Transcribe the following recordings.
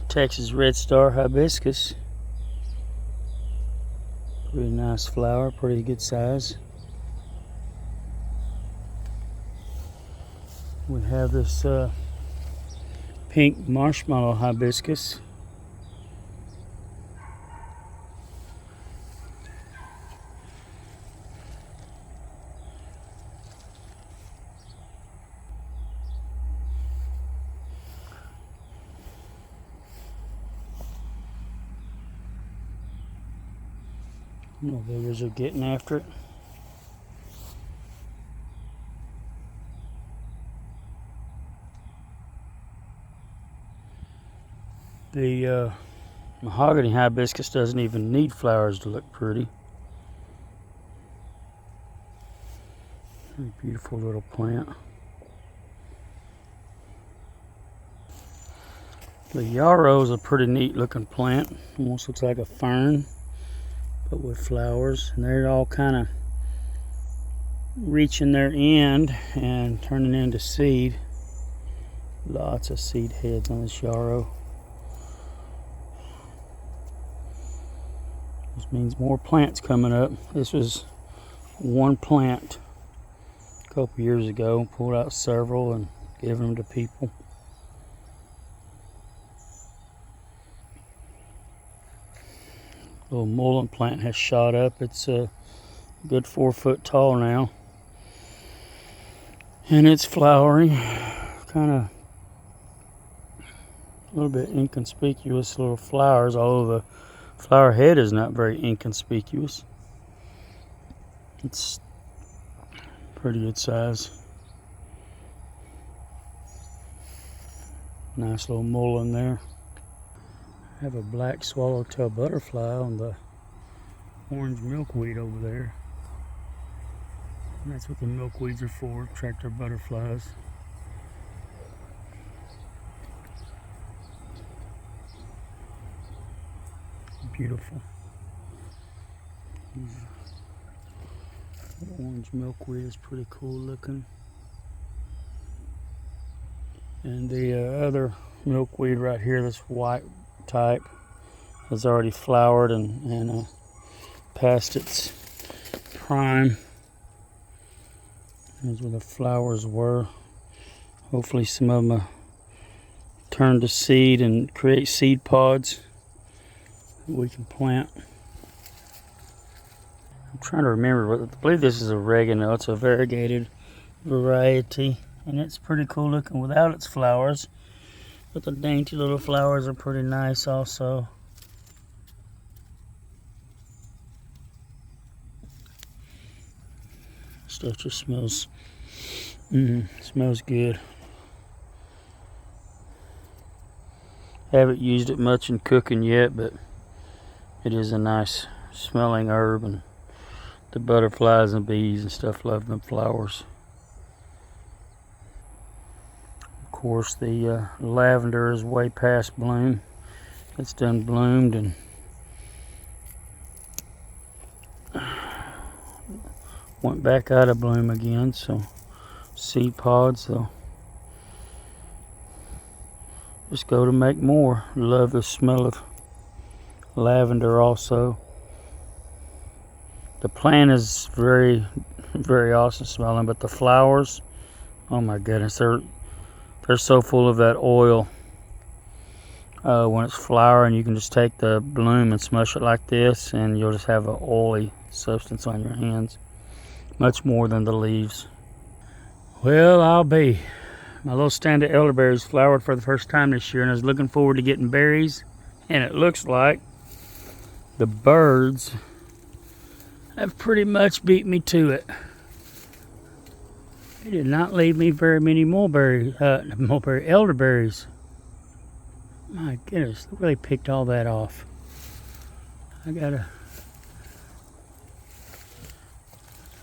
Texas Red Star Hibiscus. Pretty nice flower, pretty good size. We have this pink marshmallow hibiscus. The beggars are getting after it. The mahogany hibiscus doesn't even need flowers to look pretty. Very beautiful little plant. The yarrow is a pretty neat looking plant. Almost looks like a fern, but with flowers. And they're all kind of reaching their end and turning into seed. Lots of seed heads on this yarrow. This means more plants coming up. This was one plant a couple years ago. Pulled out several and gave them to people. Little mullein plant has shot up. It's a good 4 foot tall now. And it's flowering. Kind of a little bit inconspicuous little flowers, although the flower head is not very inconspicuous. It's pretty good size. Nice little mullein there. I have a black swallowtail butterfly on the orange milkweed over there. And that's what the milkweeds are for, attract our butterflies. Beautiful. The orange milkweed is pretty cool looking. And the other milkweed right here, this white type, has already flowered and past its prime. Here's where the flowers were. Hopefully some of them turn to seed and create seed pods that we can plant. I'm trying to remember, I believe this is oregano. It's a variegated variety, and it's pretty cool looking without its flowers. But the dainty little flowers are pretty nice also. Stuff just smells, smells good. Haven't used it much in cooking yet, but it is a nice smelling herb, and the butterflies and bees and stuff love them flowers. Of course, the lavender is way past bloom. It's done bloomed and went back out of bloom again, so seed pods, they'll just go to make more. Love the smell of lavender also. The plant is very, very awesome smelling, but the flowers, oh my goodness, they're so full of that oil. When it's flowering, you can just take the bloom and smush it like this, and you'll just have an oily substance on your hands. Much more than the leaves. Well, my little stand of elderberries flowered for the first time this year, and I was looking forward to getting berries, and it looks like the birds have pretty much beat me to it. They did not leave me very many elderberries. My goodness, they really picked all that off. It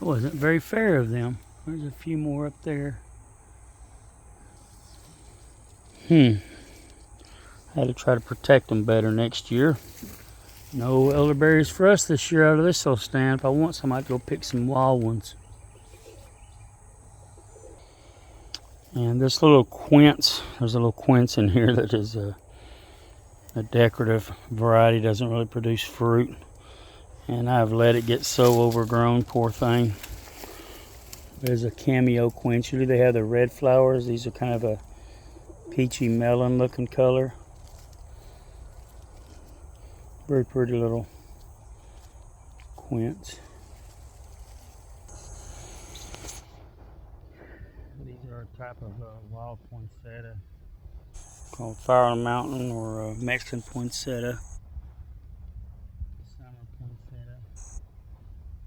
wasn't very fair of them. There's a few more up there. Had to try to protect them better next year. No elderberries for us this year out of this little stand. If I want some, I'd go pick some wild ones. And this little quince, there's a little quince in here that is a decorative variety, doesn't really produce fruit. And I've let it get so overgrown, poor thing. There's a cameo quince. Usually they have the red flowers. These are kind of a peachy melon looking color. Very pretty little quince. These are a type of wild poinsettia called Fire on the Mountain, or Mexican poinsettia. Summer poinsettia.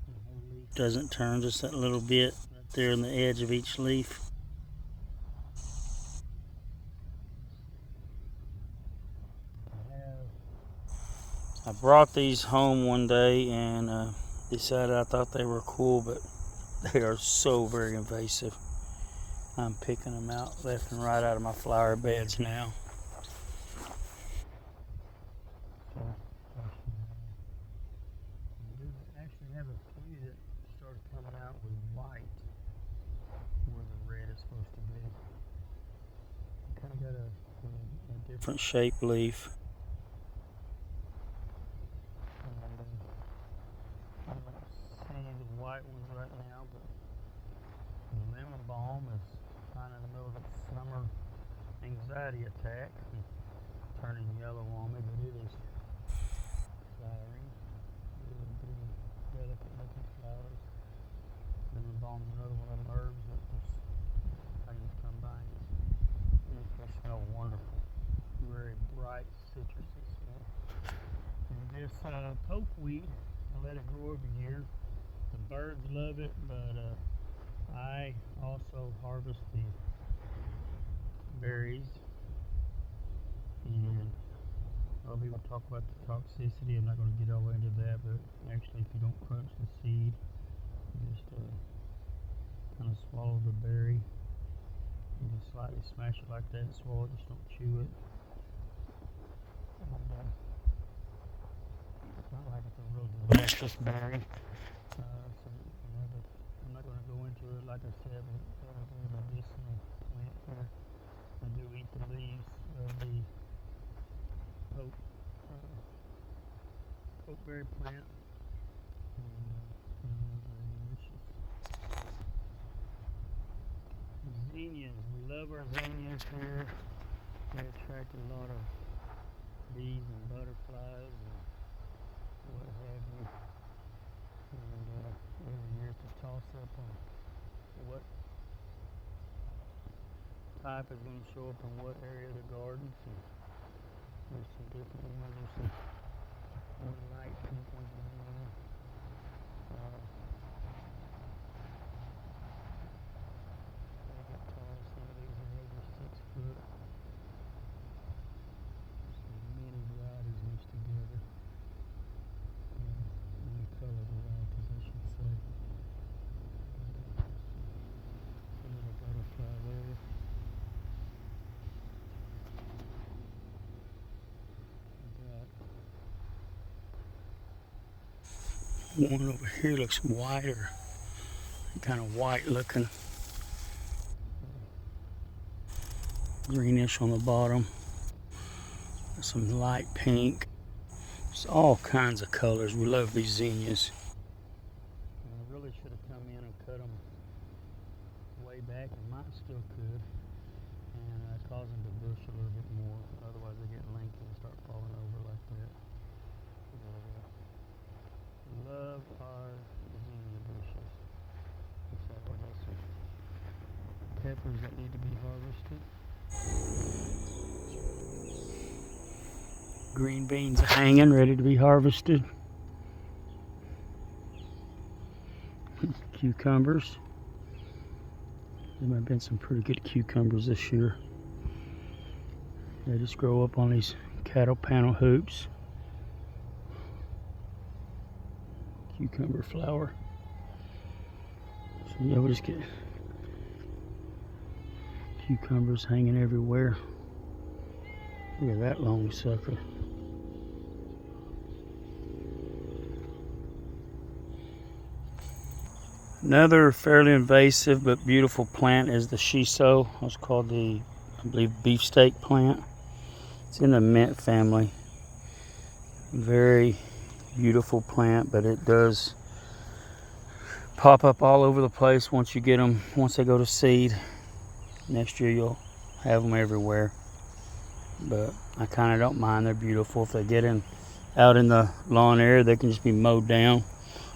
The whole leaf doesn't turn, just that little bit right there on the edge of each leaf. I brought these home one day and decided I thought they were cool, but they are so very invasive. I'm picking them out left and right out of my flower beds now. So, I actually have a few that started coming out with white where the red is supposed to be. Kind of got a different shaped leaf. I don't see the white ones right now, but the lemon balm is kind of in the middle of its summer anxiety attack and turning yellow on me, but it is flowering. Really pretty, delicate looking flowers. Lemon balm is another one of them herbs that just, I just come by and they smell wonderful. Very bright citrusy smell. And this pokeweed, I let it grow every year. The birds love it, but I also harvest the berries. And a lot of people talk about the toxicity. I'm not going to get all the way into that, but actually, if you don't crunch the seed, you just kind of swallow the berry. You just slightly smash it like that and swallow it, just don't chew it. And, it's not like it's a real delicious berry. I'm not going to go into it, like I said, but it's a very medicinal plant here. I do eat the leaves of the pokeberry plant. And very delicious. Zinnias. We love our zinnias here. They attract a lot of bees and butterflies and what have you. And every year it's a toss up on what type is going to show up in what area of the garden. So there's some different ones. There's some more light pink ones in there. They get tall. Some of these are over 6 foot. Some many varieties mixed together. Many color varieties, I should say. Some little butterfly there. One over here looks whiter, kind of white looking, greenish on the bottom, some light pink. There's all kinds of colors. We love these zinnias. I really should have come in and cut them way back, and mine still could, and cause them to bush a little bit more. Otherwise they get lanky and start falling over like that. Love our zinnia bushes. Looks like we got some peppers that need to be harvested. Green beans hanging, ready to be harvested. Cucumbers. There might have been some pretty good cucumbers this year. They just grow up on these cattle panel hoops. Cucumber flower. So yeah, we just get cucumbers hanging everywhere. Look at that long sucker. Another fairly invasive but beautiful plant is the shiso. It's called the, I believe, beefsteak plant. It's in the mint family. Very beautiful plant, but it does pop up all over the place once you get them. Once they go to seed, next year you'll have them everywhere. But I kind of don't mind. They're beautiful. If they get out in the lawn area, they can just be mowed down.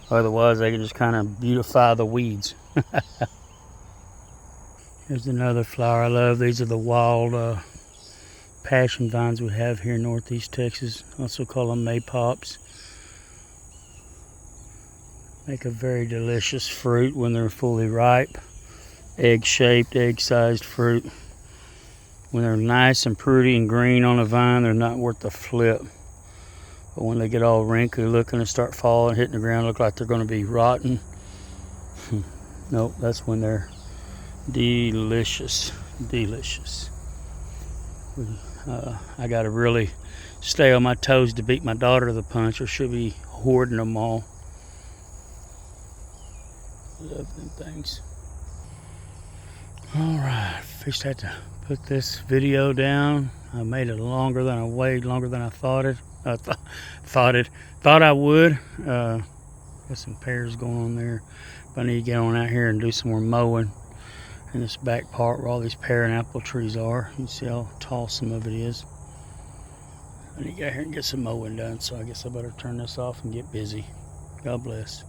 Otherwise, they can just kind of beautify the weeds. Here's another flower I love. These are the wild passion vines we have here in northeast Texas. Also call them maypops. Make a very delicious fruit when they're fully ripe. Egg-shaped, egg-sized fruit. When they're nice and pretty and green on a vine, they're not worth the flip. But when they get all wrinkly looking and start falling, hitting the ground, look like they're going to be rotten. Nope, that's when they're delicious. Delicious. I got to really stay on my toes to beat my daughter to the punch, or she'll be hoarding them all. Love them things. Alright, just had to put this video down. I made it longer than I thought it. Thought I would. Got some pears going on there. But I need to get on out here and do some more mowing in this back part where all these pear and apple trees are. You can see how tall some of it is. I need to get out here and get some mowing done, so I guess I better turn this off and get busy. God bless.